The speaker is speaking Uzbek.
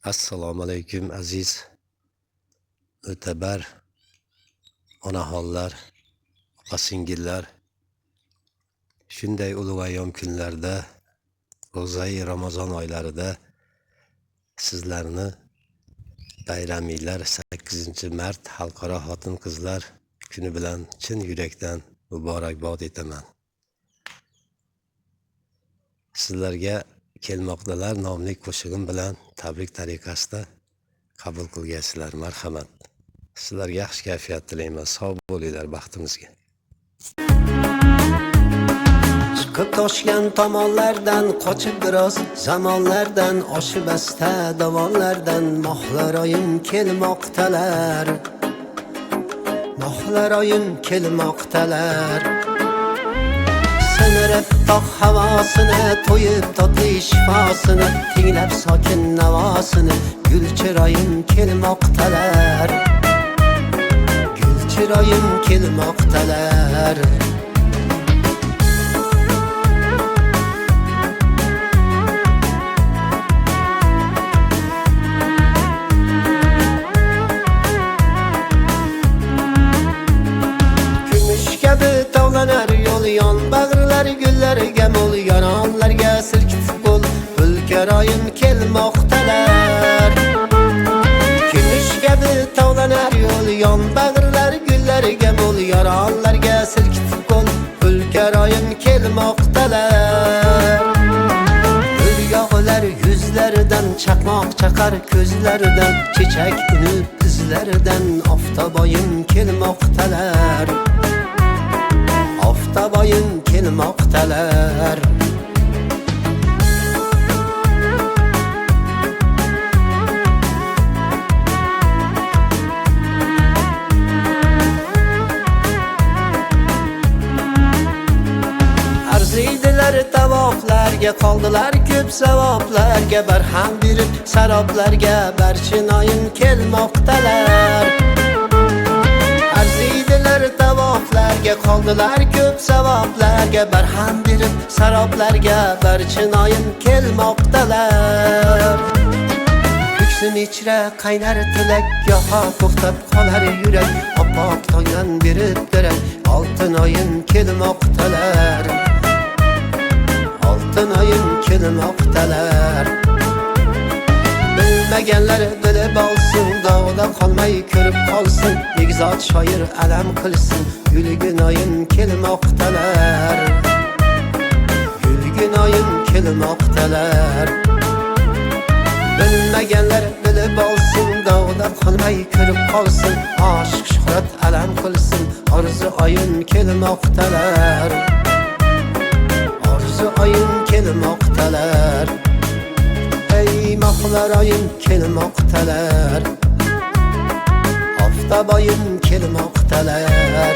Assalomu alaykum aziz o'tabar onaxonlar, opa-singillar. Shunday ulug' ayyom kunlarda, ro'zai Ramazon oylarida sizlarni bayramiylar 8-mart xalqaro xotin-qizlar kuni bilan chin yurakdan muborakbod etaman. Sizlarga kelmoqdalar nomli qo'shig'im bilan tabrik tariqasida qabul qilgansizlar, marhamat. Sizlarga yaxshi kayfiyat tilayman, sog' bo'linglar baxtimizga. Chiqib toshgan tomonlardan, qochib biroz zamonlardan, oshib asta davonlardan mohlar oyim kelmoqdalar. Mohlar oyim kelmoqdalar. Sinirib tog' havosini, to'yib totli shifosini, tinglab sokin navosini, gul chiroyim kelmoqdalar. Gul chiroyim kelmoqdalar. Kumush kabi tovlanar yo'l yon bag'rlar, gullarga mo'l yoronlarga silkitib qo'l, pulkaroyim kelmoqdalar. Kumush kabi tovlanar yo'l yon bag'rlar, gullarga mo'l yoronlarga silkitib qo'l, pulkaroyim kelmoqdalar. Gul yog'lar yuzlaridan, chaqmoq chaqar ko'zlaridan, chechak uni izlaridan oftoboyim kelmoqdalar. Oftoboyim kelmoqdalar. Arziydilar tavoflarga, qoldilar ko'p savoblarga, barham berib saroblarga, barchinoyim kelmoqdalar. Arziydilar tavoflarga, qoldilar ko'p savoblarga, barham berib saroblarga, barchinoyim kelmoqdalar. Ko'ksim ichra qaynar tilak, goho to'xtab qolar yurak, oppoq tongdan berib darak, oltinoyim kelmoqdalar. Oltinoyim kelmoqdalar. Bilmaganlar bilib olsin, dog'da qolmay ko'rib qolsin, egizot shoir alam qilsin, gulginoyim kelmoqdalar. Gulginoyim kelmoqdalar. Bilmaganlar bilib olsin, dog'da qolmay ko'rib qolsin, oshiq shuhrat alam qilsin, orzu oyim kelmoqdalar. Orzu oyim kelmoqdalar. Ey mohlar oyim kelmoqdalar. Oftoboyim kelmoqdalar.